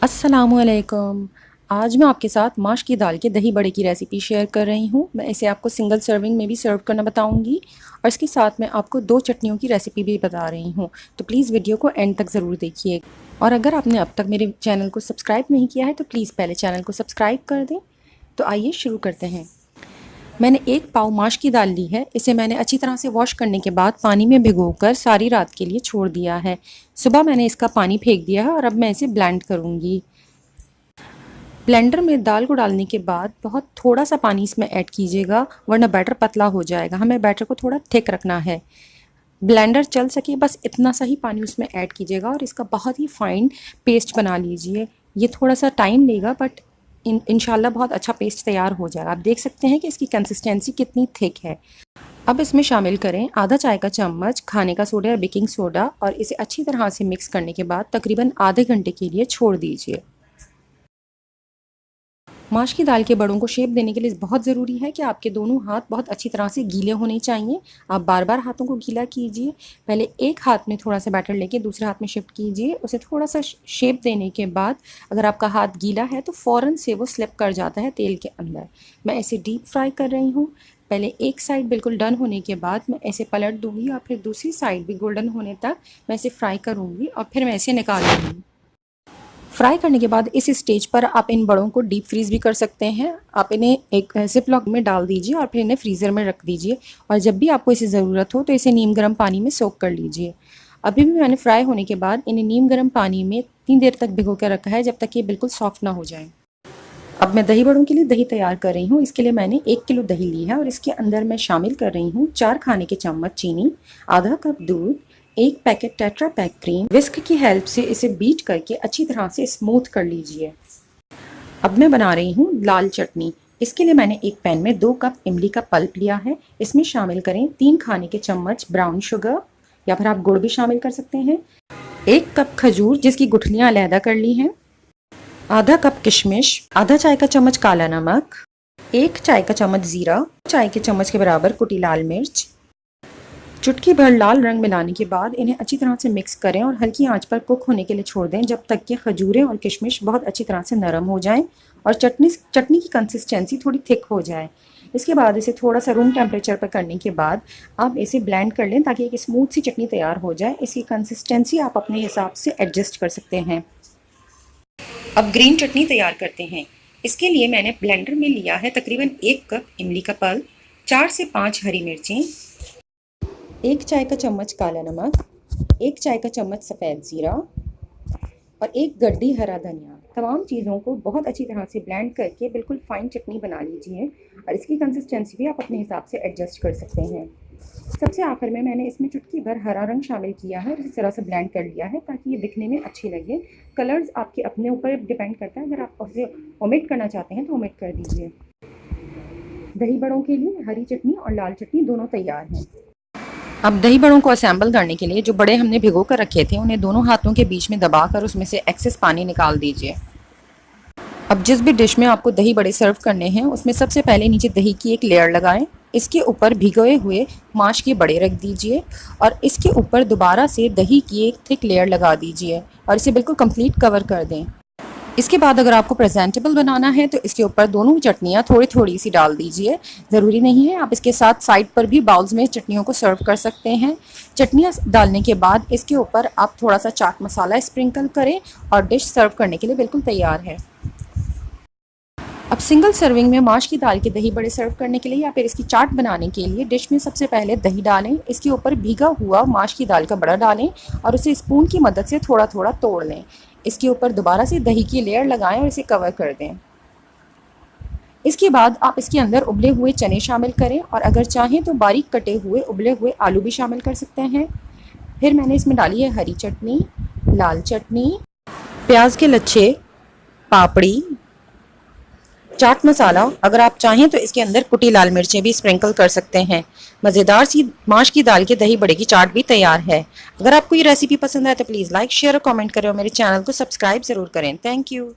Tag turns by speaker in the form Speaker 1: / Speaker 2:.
Speaker 1: अस्सलामुअलैकुम। आज मैं आपके साथ माश की दाल के दही बड़े की रेसिपी शेयर कर रही हूँ। मैं इसे आपको सिंगल सर्विंग में भी सर्व करना बताऊँगी और इसके साथ मैं आपको 2 चटनियों की रेसिपी भी बता रही हूँ। तो प्लीज़ वीडियो को एंड तक ज़रूर देखिए और अगर आपने अब तक मेरे चैनल को सब्सक्राइब नहीं किया है तो प्लीज़ पहले चैनल को सब्सक्राइब कर दें। तो आइए शुरू करते हैं। मैंने 1 पाव माश की दाल ली है। इसे मैंने अच्छी तरह से वॉश करने के बाद पानी में भिगोकर सारी रात के लिए छोड़ दिया है। सुबह मैंने इसका पानी फेंक दिया है और अब मैं इसे ब्लेंड करूँगी। ब्लेंडर में दाल को डालने के बाद बहुत थोड़ा सा पानी इसमें ऐड कीजिएगा, वरना बैटर पतला हो जाएगा। हमें बैटर को थोड़ा थिक रखना है। ब्लेंडर चल सके बस इतना सा ही पानी उसमें ऐड कीजिएगा और इसका बहुत ही फाइन पेस्ट बना लीजिए। ये थोड़ा सा टाइम लेगा बट इंशाल्लाह बहुत अच्छा पेस्ट तैयार हो जाएगा। आप देख सकते हैं कि इसकी कंसिस्टेंसी कितनी थिक है। अब इसमें शामिल करें आधा चाय का चम्मच खाने का सोडा या बेकिंग सोडा और इसे अच्छी तरह से मिक्स करने के बाद तकरीबन आधे घंटे के लिए छोड़ दीजिए। माश की दाल के बड़ों को शेप देने के लिए बहुत ज़रूरी है कि आपके दोनों हाथ बहुत अच्छी तरह से गीले होने चाहिए। आप बार बार हाथों को गीला कीजिए। पहले एक हाथ में थोड़ा सा बैटर लेके दूसरे हाथ में शिफ्ट कीजिए। उसे थोड़ा सा शेप देने के बाद अगर आपका हाथ गीला है तो फ़ौरन से वो स्लिप कर जाता है तेल के अंदर। मैं इसे डीप फ्राई कर रही हूँ। पहले एक साइड बिल्कुल डन होने के बाद मैं इसे पलट दूँगी और फिर दूसरी साइड भी गोल्डन होने तक मैं इसे फ्राई करूँगी और फिर मैं इसे निकाल लूँगी। फ्राई करने के बाद इस स्टेज पर आप इन बड़ों को डीप फ्रीज़ भी कर सकते हैं। आप इन्हें एक ज़िप लॉक में डाल दीजिए और फिर इन्हें फ्रीज़र में रख दीजिए और जब भी आपको इसे ज़रूरत हो तो इसे नीम गर्म पानी में सोक कर लीजिए। अभी भी मैंने फ्राई होने के बाद इन्हें नीम गर्म पानी में इतनी देर तक भिगो कर रखा है जब तक ये बिल्कुल सॉफ्ट ना हो जाए। अब मैं दही बड़ों के लिए दही तैयार कर रही हूँ। इसके लिए मैंने 1 किलो दही ली है और इसके अंदर मैं शामिल कर रही हूँ 4 खाने के चम्मच चीनी, आधा कप दूध, 1 पैकेट टेट्रा पैक क्रीम। विस्क की हेल्प से इसे बीट करके अच्छी तरह से स्मूथ कर लीजिए। अब मैं बना रही हूँ लाल चटनी। इसके लिए मैंने एक पैन में 2 कप इमली का पल्प लिया है। इसमें शामिल करें 3 खाने के चम्मच ब्राउन शुगर या फिर आप गुड़ भी शामिल कर सकते हैं, 1 कप खजूर जिसकी गुठलियाँ अलहदा कर ली हैं, आधा कप किशमिश, आधा चाय का चम्मच काला नमक, 1 चाय का चम्मच ज़ीरा, चाय के चम्मच के बराबर कुटी लाल मिर्च। चुटकी भर लाल रंग मिलाने के बाद इन्हें अच्छी तरह से मिक्स करें और हल्की आंच पर कुक होने के लिए छोड़ दें जब तक कि खजूरें और किशमिश बहुत अच्छी तरह से नरम हो जाएं और चटनी की कंसिस्टेंसी थोड़ी थिक हो जाए। इसके बाद इसे थोड़ा सा रूम टेम्परेचर पर करने के बाद आप इसे ब्लेंड कर लें ताकि एक स्मूथ सी चटनी तैयार हो जाए। इसकी कंसिस्टेंसी आप अपने हिसाब से एडजस्ट कर सकते हैं। अब ग्रीन चटनी तैयार करते हैं। इसके लिए मैंने ब्लेंडर में लिया है तकरीबन 1 कप इमली का पल्प, 4 से 5 हरी मिर्चें, 1 चाय का चम्मच काला नमक, 1 चाय का चम्मच सफ़ेद ज़ीरा और 1 गड्डी हरा धनिया। तमाम चीज़ों को बहुत अच्छी तरह से ब्लेंड करके बिल्कुल फाइन चटनी बना लीजिए और इसकी कंसिस्टेंसी भी आप अपने हिसाब से एडजस्ट कर सकते हैं। सबसे आखिर में मैंने इसमें चुटकी भर हरा रंग शामिल किया है और इस तरह से ब्लेंड कर लिया है ताकि ये दिखने में अच्छी लगे। कलर्स आपके अपने ऊपर डिपेंड करता है, अगर आप उसे ओमिट करना चाहते हैं तो ओमिट कर दीजिए। दही बड़ों के लिए हरी चटनी और लाल चटनी दोनों तैयार हैं। अब दही बड़ों को असेंबल करने के लिए जो बड़े हमने भिगो कर रखे थे उन्हें दोनों हाथों के बीच में दबाकर उसमें से एक्सेस पानी निकाल दीजिए। अब जिस भी डिश में आपको दही बड़े सर्व करने हैं उसमें सबसे पहले नीचे दही की एक लेयर लगाएं। इसके ऊपर भिगोए हुए माश के बड़े रख दीजिए और इसके ऊपर दोबारा से दही की एक थिक लेयर लगा दीजिए और इसे बिल्कुल कंप्लीट कवर कर दें। इसके बाद अगर आपको प्रेजेंटेबल बनाना है तो इसके ऊपर दोनों चटनियाँ थोड़ी थोड़ी सी डाल दीजिए। ज़रूरी नहीं है, आप इसके साथ साइड पर भी बाउल्स में चटनियों को सर्व कर सकते हैं। चटनियाँ डालने के बाद इसके ऊपर आप थोड़ा सा चाट मसाला स्प्रिंकल करें और डिश सर्व करने के लिए बिल्कुल तैयार है। अब सिंगल सर्विंग में माश की दाल के दही बड़े सर्व करने के लिए या फिर इसकी चाट बनाने के लिए डिश में सबसे पहले दही डालें, इसके ऊपर भीगा हुआ माश की दाल का बड़ा डालें और उसे स्पून की मदद से थोड़ा थोड़ा तोड़ लें। इसके ऊपर दोबारा से दही की लेयर लगाएं और इसे कवर कर दें। इसके बाद आप इसके अंदर उबले हुए चने शामिल करें और अगर चाहें तो बारीक कटे हुए उबले हुए आलू भी शामिल कर सकते हैं। फिर मैंने इसमें डाली है हरी चटनी, लाल चटनी, प्याज के लच्छे, पापड़ी, चाट मसाला। अगर आप चाहें तो इसके अंदर कुटी लाल मिर्चें भी स्प्रिंकल कर सकते हैं। मज़ेदार सी माश की दाल के दही बड़े की चाट भी तैयार है। अगर आपको ये रेसिपी पसंद आए तो प्लीज़ लाइक, शेयर और कमेंट करें और मेरे चैनल को सब्सक्राइब ज़रूर करें। Thank you.